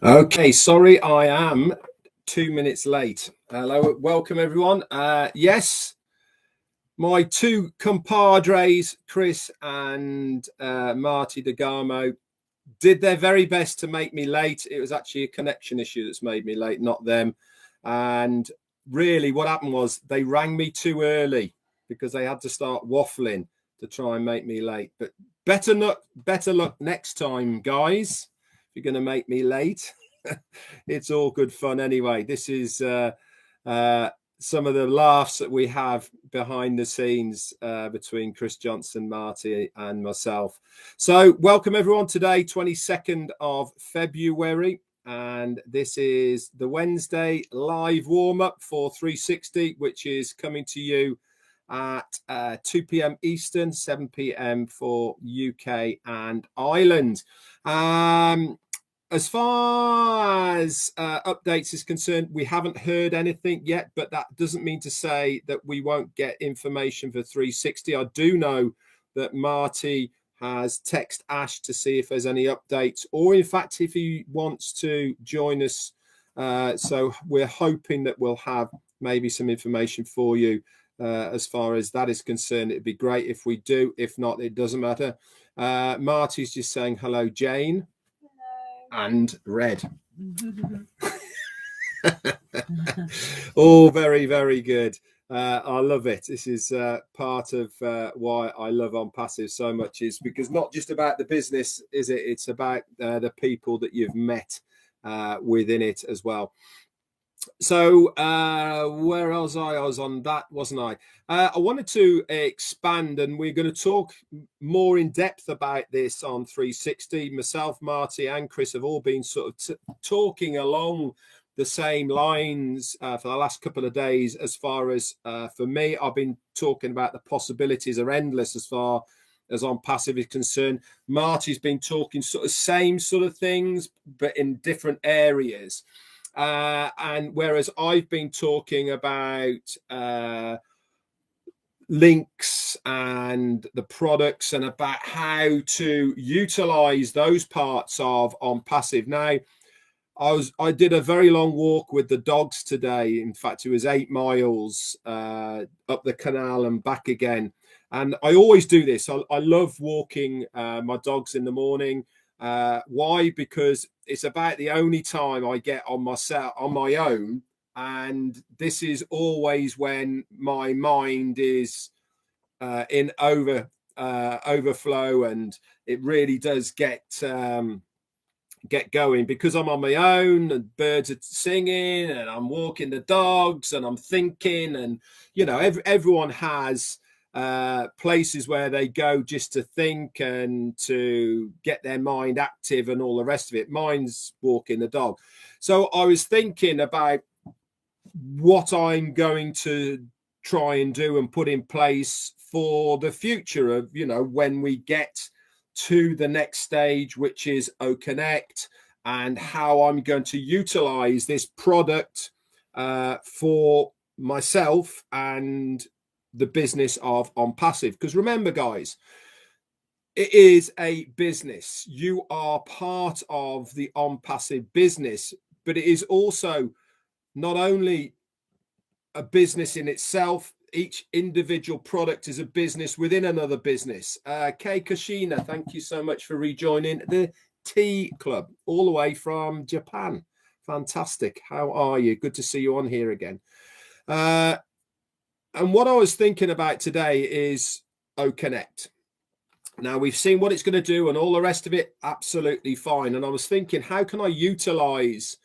Okay, sorry, I am 2 minutes late. Hello, welcome everyone. Yes, my two compadres, Chris and Marty DeGarmo, did their very best to make me late. It was actually a connection issue that's made me late, not them. And really what happened was they rang me too early because they had to start waffling to try and make me late. But better luck next time, guys. You're going to make me late. It's all good fun anyway. This is some of the laughs that we have behind the scenes between Chris Johnson, Marty and myself. So welcome everyone today, 22nd of February. And this is the Wednesday live warm-up for 360, which is coming to you at 2 p.m. Eastern, 7 p.m. for UK and Ireland. As far as updates is concerned, we haven't heard anything yet, but that doesn't mean to say that we won't get information for 360. I do know that Marty has texted Ash to see if there's any updates, or in fact, if he wants to join us. So we're hoping that we'll have maybe some information for you as far as that is concerned. It'd be great if we do. If not, it doesn't matter. Marty's just saying hello, Jane. And red. All very, very good. I love it. This is part of why I love Onpassive so much, is because not just about the business, is it? It's about the people that you've met within it as well. So where was I? I was on that, wasn't I? I wanted to expand, and we're going to talk more in depth about this on 360. Myself, Marty and Chris have all been sort of talking along the same lines for the last couple of days. As far as for me, I've been talking about the possibilities are endless as far as Onpassive is concerned. Marty's been talking sort of same sort of things, but in different areas. And whereas I've been talking about links and the products and about how to utilize those parts of Onpassive. Now, I did a very long walk with the dogs today. In fact, it was 8 miles up the canal and back again. And I always do this. I love walking my dogs in the morning. Why? Because it's about the only time I get on my own, and this is always when my mind is in overflow, and it really does get going because I'm on my own and birds are singing and I'm walking the dogs and I'm thinking, and you know, everyone has places where they go just to think and to get their mind active and all the rest of it. Mine's walking the dog. So I was thinking about what I'm going to try and do and put in place for the future of, you know, when we get to the next stage, which is Connect, and how I'm going to utilize this product for myself and the business of Onpassive. Because remember, guys, it is a business. You are part of the Onpassive business, but it is also not only a business in itself. Each individual product is a business within another business. Kei Kashina, thank you so much for rejoining the Tea Club all the way from Japan. Fantastic. How are you? Good to see you on here again. And what I was thinking about today is Connect. Now, we've seen what it's going to do and all the rest of it, absolutely fine. And I was thinking, how can I utilize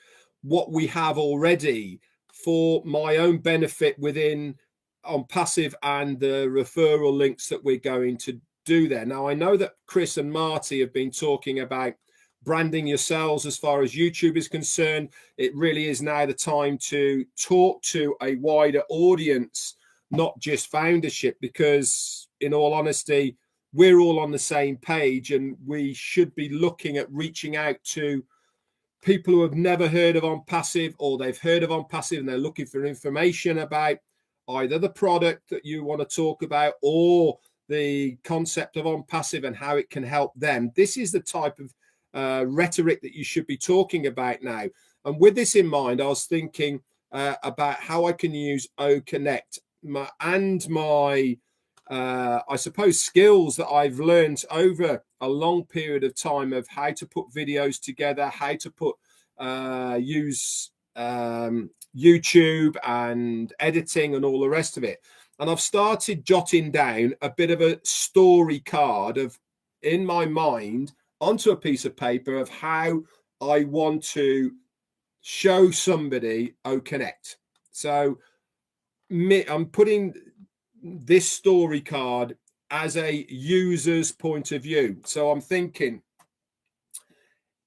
what we have already for my own benefit within Onpassive and the referral links that we're going to do there. Now, I know that Chris and Marty have been talking about branding yourselves as far as YouTube is concerned. It really is now the time to talk to a wider audience, not just foundership, because in all honesty, we're all on the same page and we should be looking at reaching out to people who have never heard of Onpassive, or they've heard of Onpassive and they're looking for information about either the product that you want to talk about or the concept of Onpassive and how it can help them. This is the type of rhetoric that you should be talking about now. And with this in mind, I was thinking about how I can use OConnect and my I suppose skills that I've learned over a long period of time of how to put videos together, how to put use YouTube and editing and all the rest of it. And I've started jotting down a bit of a story card of in my mind onto a piece of paper of how I want to show somebody OConnect. So I'm putting this story card as a user's point of view. So I'm thinking,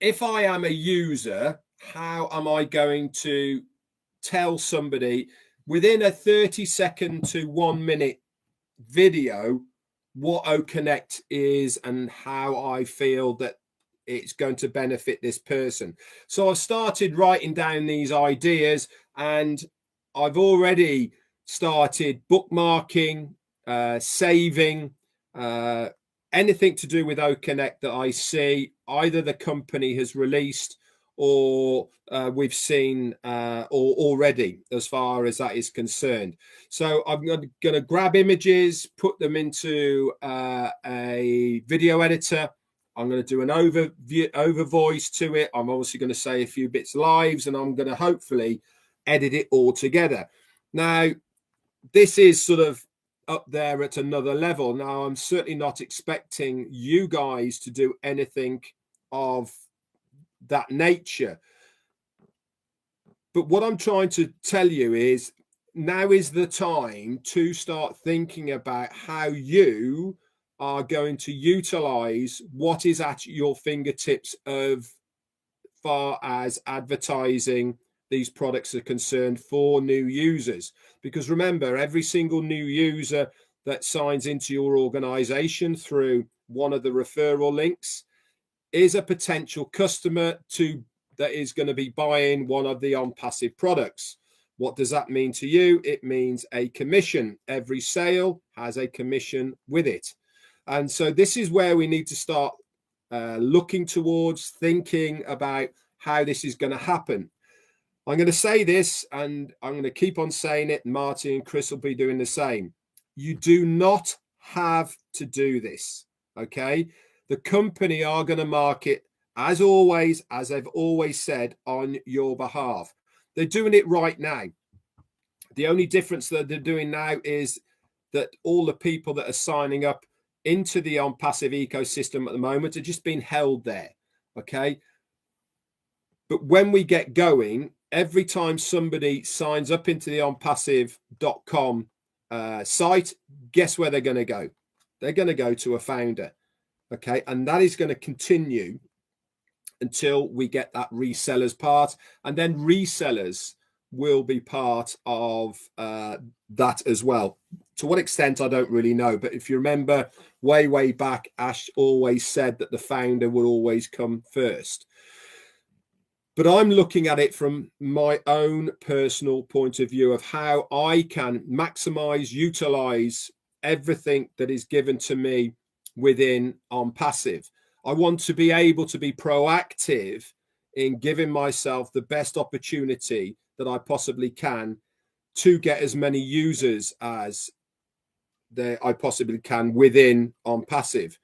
if I am a user, how am I going to tell somebody within a 30-second to 1 minute video what OConnect is and how I feel that it's going to benefit this person? So I've started writing down these ideas, and I've already started bookmarking, saving, anything to do with OConnect that I see either the company has released or we've seen or already, as far as that is concerned. So I'm going to grab images, put them into a video editor. I'm going to do an over voice to it. I'm obviously going to say a few bits lives, and I'm going to hopefully edit it all together. Now, this is sort of up there at another level. Now, I'm certainly not expecting you guys to do anything of that nature. But what I'm trying to tell you is now is the time to start thinking about how you are going to utilize what is at your fingertips of far as advertising these products are concerned for new users. Because remember, every single new user that signs into your organization through one of the referral links is a potential customer that is going to be buying one of the Onpassive products. What does that mean to you? It means a commission. Every sale has a commission with it. And so this is where we need to start looking towards, thinking about how this is going to happen. I'm going to say this, and I'm going to keep on saying it. Marty and Chris will be doing the same. You do not have to do this, okay? The company are going to market, as always, as they've always said, on your behalf. They're doing it right now. The only difference that they're doing now is that all the people that are signing up into the Onpassive ecosystem at the moment are just being held there, okay? But when we get going, every time somebody signs up into the onpassive.com site, guess where they're going to go? They're going to go to a founder, okay? And that is going to continue until we get that resellers part, and then resellers will be part of that as well. To what extent, I don't really know. But if you remember way back, Ash always said that the founder would always come first. But I'm looking at it from my own personal point of view of how I can maximize, utilize everything that is given to me within Onpassive. I want to be able to be proactive in giving myself the best opportunity that I possibly can to get as many users as I possibly can within Onpassive.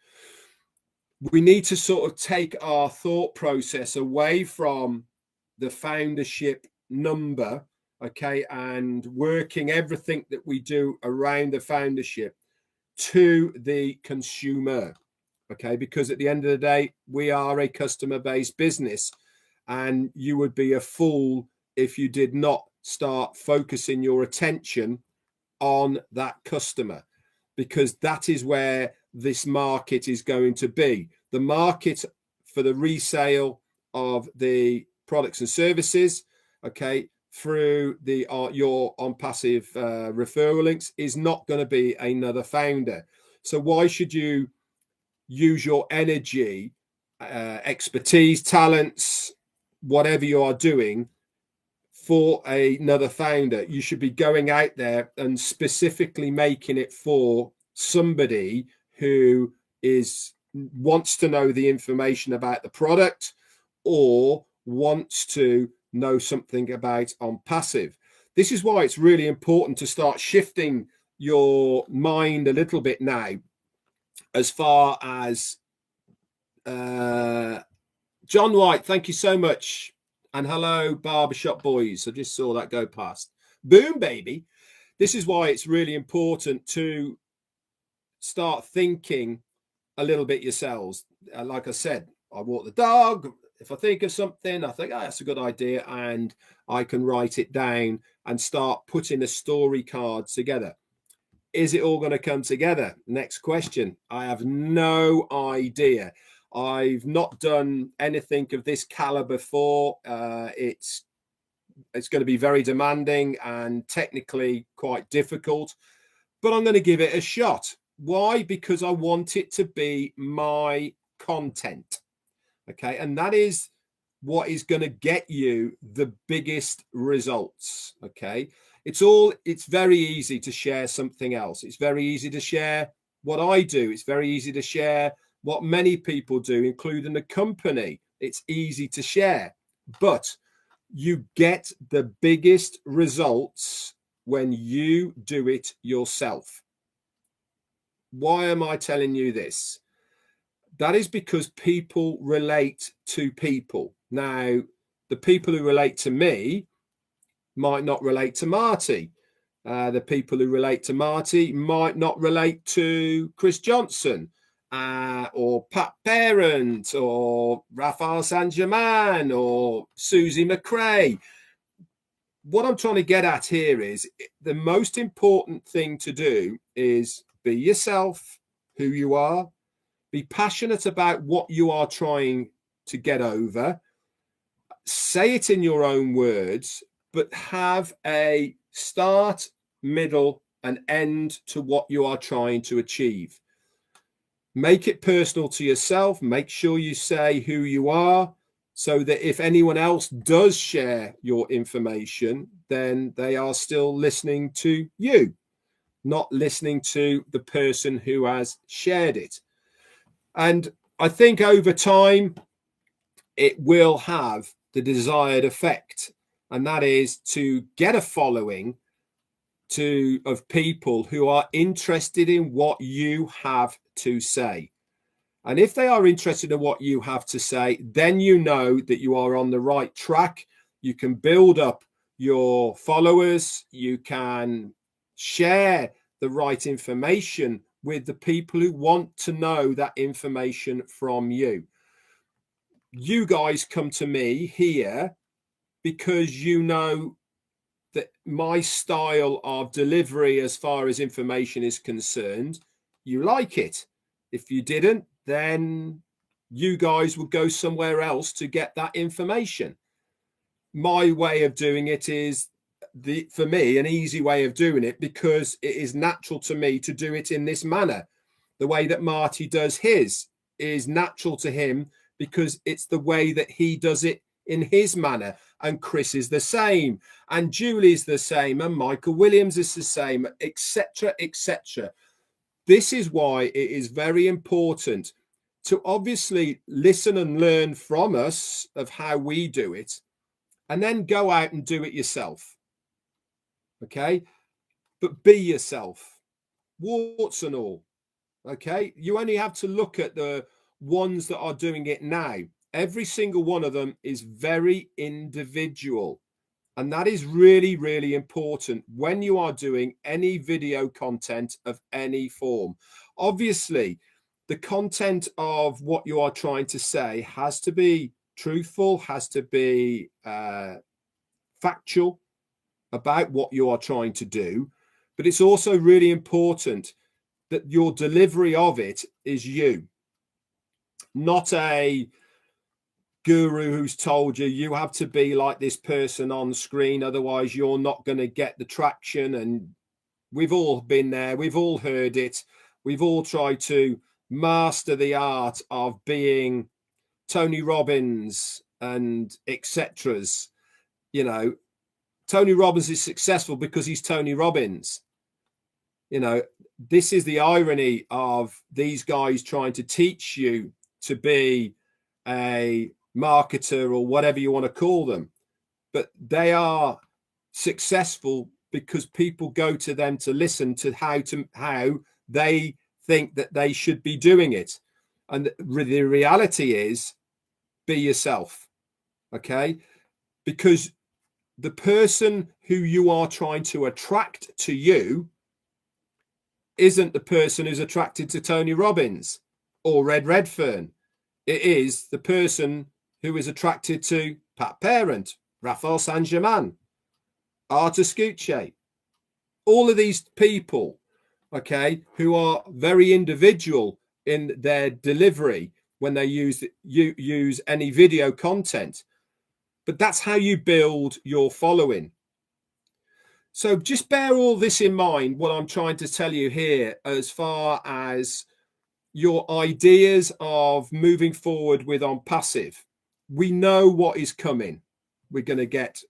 We need to sort of take our thought process away from the foundership number, okay, and working everything that we do around the foundership to the consumer, okay, because at the end of the day, we are a customer-based business, and you would be a fool if you did not start focusing your attention on that customer, because that is where this market is going to be. The market for the resale of the products and services, okay, through the your Onpassive referral links is not going to be another founder. So why should you use your energy, expertise, talents, whatever you are doing for another founder? You should be going out there and specifically making it for somebody who is wants to know the information about the product or wants to know something about Onpassive. This is why it's really important to start shifting your mind a little bit now, as far as John White, thank you so much. And hello, Barbershop Boys. I just saw that go past. Boom, baby. This is why it's really important to start thinking a little bit yourselves. Like I said, I walk the dog. If I think of something, I think, oh, that's a good idea. And I can write it down and start putting a story card together. Is it all going to come together? Next question. I have no idea. I've not done anything of this caliber before. It's going to be very demanding and technically quite difficult, but I'm going to give it a shot. Why? Because I want it to be my content. Okay. And that is what is going to get you the biggest results. Okay. It's very easy to share something else. It's very easy to share what I do. It's very easy to share what many people do, including the company. It's easy to share, but you get the biggest results when you do it yourself. Why am I telling you this? That is because people relate to people. Now, the people who relate to me might not relate to Marty. The people who relate to Marty might not relate to Chris Johnson, or Pat Parent, or Raphael Saint-Germain, or Susie McRae. What I'm trying to get at here is the most important thing to do is be yourself, who you are, be passionate about what you are trying to get over, say it in your own words, but have a start, middle, and end to what you are trying to achieve. Make it personal to yourself. Make sure you say who you are, so that if anyone else does share your information, then they are still listening to you, not listening to the person who has shared it. And I think over time, it will have the desired effect. And that is to get a following of people who are interested in what you have to say. And if they are interested in what you have to say, then you know that you are on the right track. You can build up your followers. You can share the right information with the people who want to know that information from you. You guys come to me here because you know that my style of delivery as far as information is concerned, you like it. If you didn't, then you guys would go somewhere else to get that information. My way of doing it is, for me, an easy way of doing it, because it is natural to me to do it in this manner. The way that Marty does his is natural to him because it's the way that he does it in his manner. And Chris is the same, and Julie's the same, and Michael Williams is the same, etc., etc. This is why it is very important to obviously listen and learn from us of how we do it, and then go out and do it yourself. Okay? But be yourself, warts and all. Okay? You only have to look at the ones that are doing it now. Every single one of them is very individual. And that is really, really important when you are doing any video content of any form. Obviously, the content of what you are trying to say has to be truthful, has to be factual about what you are trying to do. But it's also really important that your delivery of it is you, not a guru who's told you have to be like this person on screen, otherwise you're not going to get the traction. And we've all been there, we've all heard it, we've all tried to master the art of being Tony Robbins and etc's. You know, Tony Robbins is successful because he's Tony Robbins. You know, this is the irony of these guys trying to teach you to be a marketer or whatever you want to call them, but they are successful because people go to them to listen to how they think that they should be doing it. And the reality is, be yourself, okay? Because the person who you are trying to attract to you isn't the person who's attracted to Tony Robbins or Redfern. It is the person who is attracted to Pat Parent, Raphael Saint-Germain, Arthur Scucci, all of these people, okay, who are very individual in their delivery when they use any video content. But that's how you build your following. So just bear all this in mind, what I'm trying to tell you here, as far as your ideas of moving forward with Onpassive. We know what is coming. We're going to get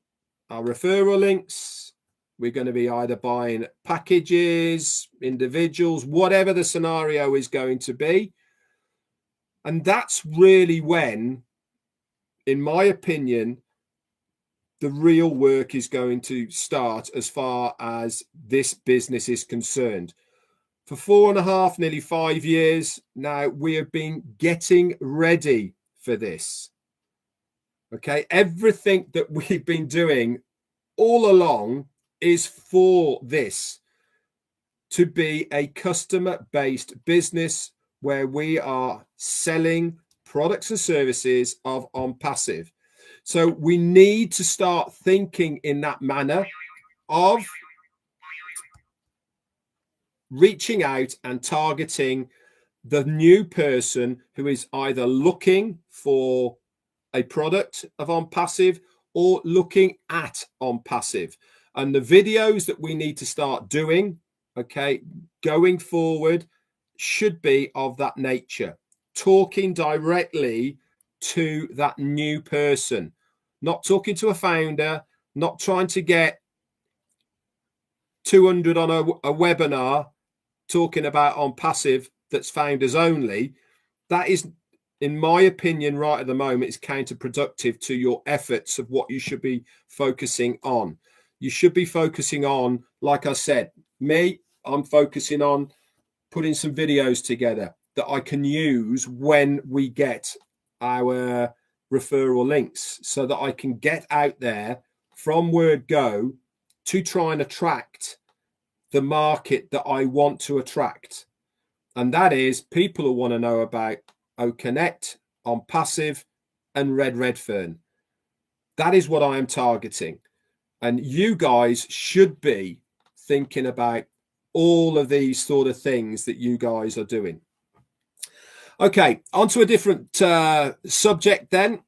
our referral links. We're going to be either buying packages, individuals, whatever the scenario is going to be. And that's really when, in my opinion, the real work is going to start as far as this business is concerned. For 4.5, nearly 5 years now, we have been getting ready for this. Okay, everything that we've been doing all along is for this, to be a customer-based business where we are selling products and services of Onpassive. So we need to start thinking in that manner of reaching out and targeting the new person who is either looking for a product of Onpassive or looking at Onpassive. And the videos that we need to start doing, okay, going forward, should be of that nature, talking directly to that new person, not talking to a founder, not trying to get 200 on a webinar talking about Onpassive that's founders only. That is, in my opinion, right at the moment, is counterproductive to your efforts of what you should be focusing on. You should be focusing on, like I said, I'm focusing on putting some videos together that I can use when we get our referral links, so that I can get out there from word go to try and attract the market that I want to attract. And that is people who want to know about Connect, Onpassive, and Redfern. That is what I am targeting. And you guys should be thinking about all of these sort of things that you guys are doing. Okay, on to a different subject then.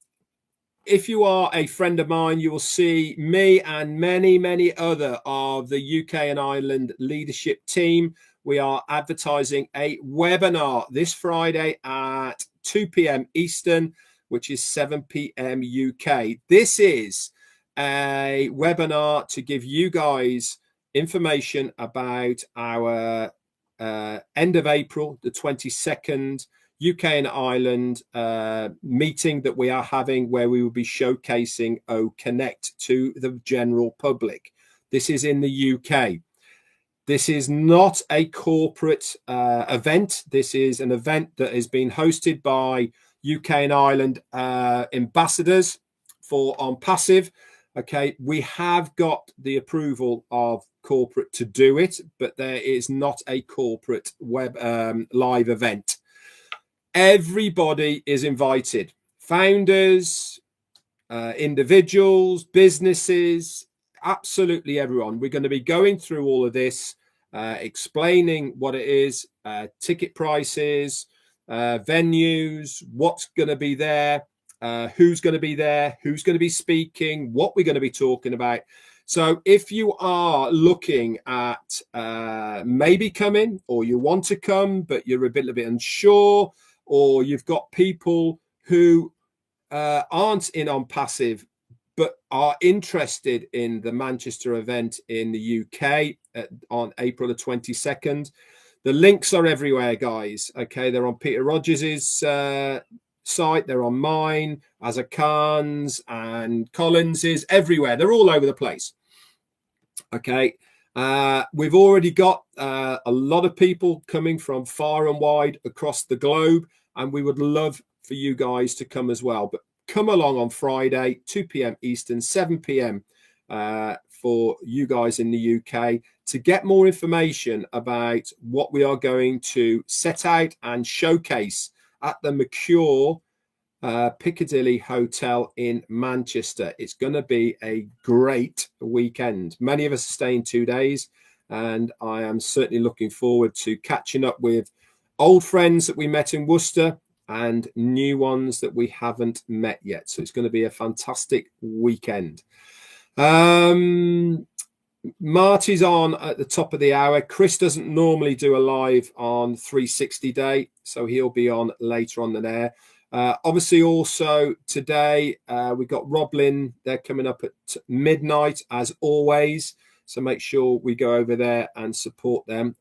If you are a friend of mine, you will see me and many, many other of the UK and Ireland leadership team. We are advertising a webinar this Friday at 2 p.m. Eastern, which is 7 p.m. UK. This is a webinar to give you guys information about our end of April, the 22nd, UK and Ireland meeting that we are having, where we will be showcasing Connect to the general public. This is in the UK. This is not a corporate event. This is an event that has been hosted by UK and Ireland ambassadors for Onpassive. Okay, we have got the approval of corporate to do it, but there is not a corporate web live event. Everybody is invited. Founders, individuals, businesses, absolutely everyone. We're going to be going through all of this, explaining what it is, ticket prices, venues, what's going to be there, who's going to be there, who's going to be speaking, what we're going to be talking about. So if you are looking at maybe coming, or you want to come, but you're a bit unsure, or you've got people who aren't in Onpassive but are interested in the Manchester event in the UK on April the 22nd, The links are everywhere, guys. Okay, they're on Peter Rogers's site. They're on mine, Asa Khan's and Collins's, everywhere. They're all over the place. Okay. We've already got a lot of people coming from far and wide across the globe, and we would love for you guys to come as well. But come along on Friday, 2 p.m. Eastern, 7 p.m. For you guys in the UK to get more information about what we are going to set out and showcase at the McCure Piccadilly Hotel in Manchester. It's going to be a great weekend. Many of us are staying 2 days, and I am certainly looking forward to catching up with old friends that we met in Worcester and new ones that we haven't met yet. So it's going to be a fantastic weekend. Marty's on at the top of the hour. Chris doesn't normally do a live on 360 day, so he'll be on later on than there. Obviously, also today we got Roblin. They're coming up at midnight as always, so make sure we go over there and support them.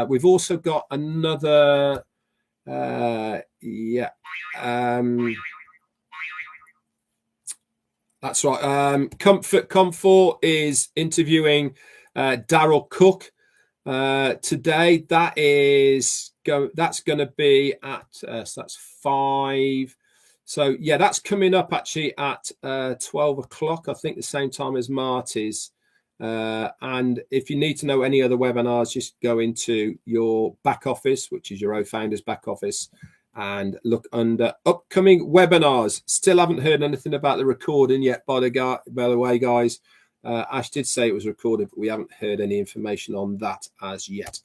We've also got another that's right. Comfort is interviewing Daryl Cook today. That's going to be at so that's 5. So yeah, that's coming up actually at 12 o'clock. I think the same time as Marty's. And if you need to know any other webinars, just go into your back office, which is your Founders back office, and look under upcoming webinars. Still haven't heard anything about the recording yet, by the way, guys. Ash did say it was recorded, but we haven't heard any information on that as yet.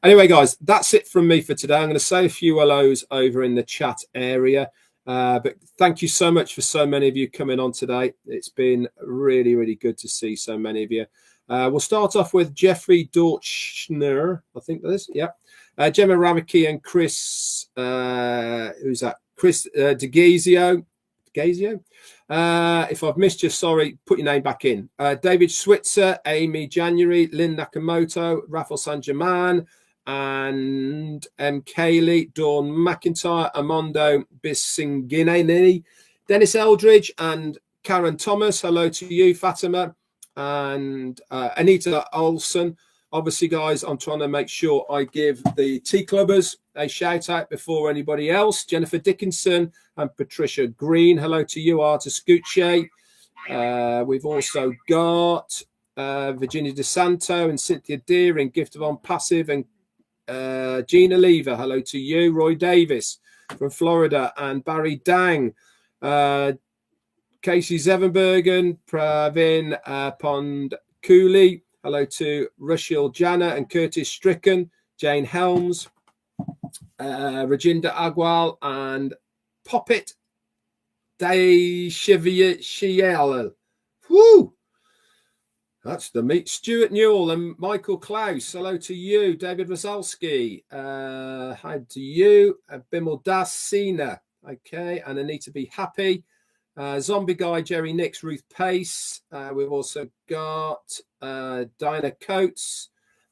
Anyway, guys, that's it from me for today. I'm going to say a few hellos over in the chat area. But thank you so much for so many of you coming on today. It's been really, really good to see so many of you. We'll start off with Jeffrey Dortchner, I think that is. Yeah. Gemma Ravicki and Chris, who's that? Chris DeGazio. If I've missed you, sorry, put your name back in. David Switzer, Amy January, Lynn Nakamoto, Rafael San German, and M. Cayley, Dawn McIntyre, Amondo Bisingineni, Dennis Eldridge, and Karen Thomas. Hello to you, Fatima, and Anita Olson. Obviously, guys, I'm trying to make sure I give the Tea Clubbers a shout out before anybody else. Jennifer Dickinson and Patricia Green. Hello to you, Arta Scucci. We've also got Virginia DeSanto and Cynthia Deering, Gift of Onpassive, and Gina Lever. Hello to you. Roy Davis from Florida and Barry Dang. Casey Zevenbergen, Pravin Pond Cooley. Hello to Rushil Jana and Curtis Stricken, Jane Helms, Rajinder Agwal, and Poppet Shiel. Woo! That's the meat. Stuart Newell and Michael Klaus. Hello to you. David Wasalski. Hi to you. Bimal Das Sina. Okay. And Anita Be Happy. Zombie Guy, Jerry Nix, Ruth Pace. We've also got Dinah Coates,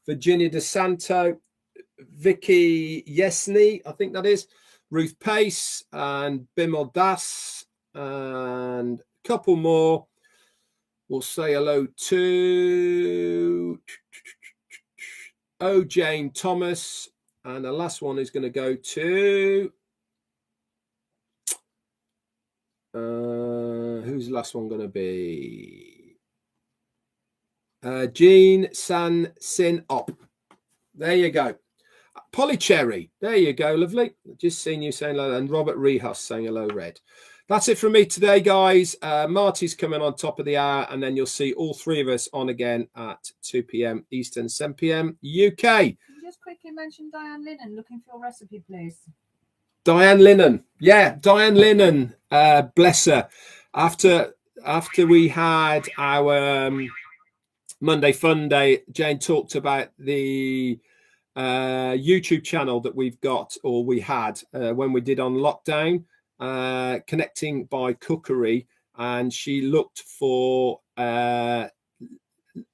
Virginia DeSanto, Vicky Yesney, I think that is, Ruth Pace, and Bimal Das, and a couple more. We'll say hello to Jane Thomas, and the last one is going to go to who's the last one going to be? Jean San Sin Op. There you go. Polycherry. There you go. Lovely. Just seen you saying hello. And Robert Rehus saying hello, Red. That's it from me today, guys. Marty's coming on top of the hour, and then you'll see all three of us on again at 2 p.m. Eastern, 7 p.m. UK. Can you just quickly mention Diane Lennon? Looking for your recipe, please. Diane Lennon. Yeah, Diane Lennon. Bless her. After we had our Monday Fun Day, Jane talked about the YouTube channel that we've got, or we had when we did on lockdown, connecting by cookery, and she looked for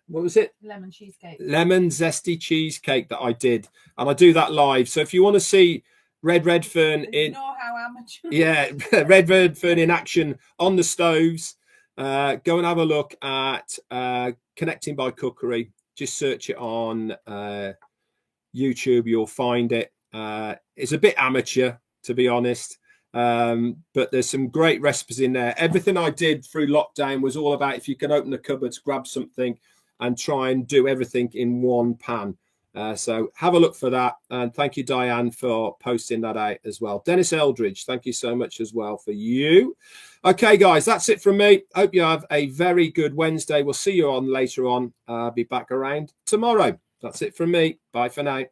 what was it? Lemon cheesecake. Lemon zesty cheesecake that I did, and I do that live. So if you want to see Redfern in, know how amateur. Yeah, Redfern in action on the stoves, go and have a look at Connecting by Cookery. Just search it on YouTube, you'll find it. It's a bit amateur, to be honest, but there's some great recipes in there. Everything I did through lockdown was all about if you can open the cupboards, grab something and try and do everything in one pan. So have a look for that. And thank you, Diane, for posting that out as well. Dennis Eldridge, thank you so much as well for you. Okay, guys, that's it from me. Hope you have a very good Wednesday. We'll see you on later on. I'll be back around tomorrow. That's it from me. Bye for now.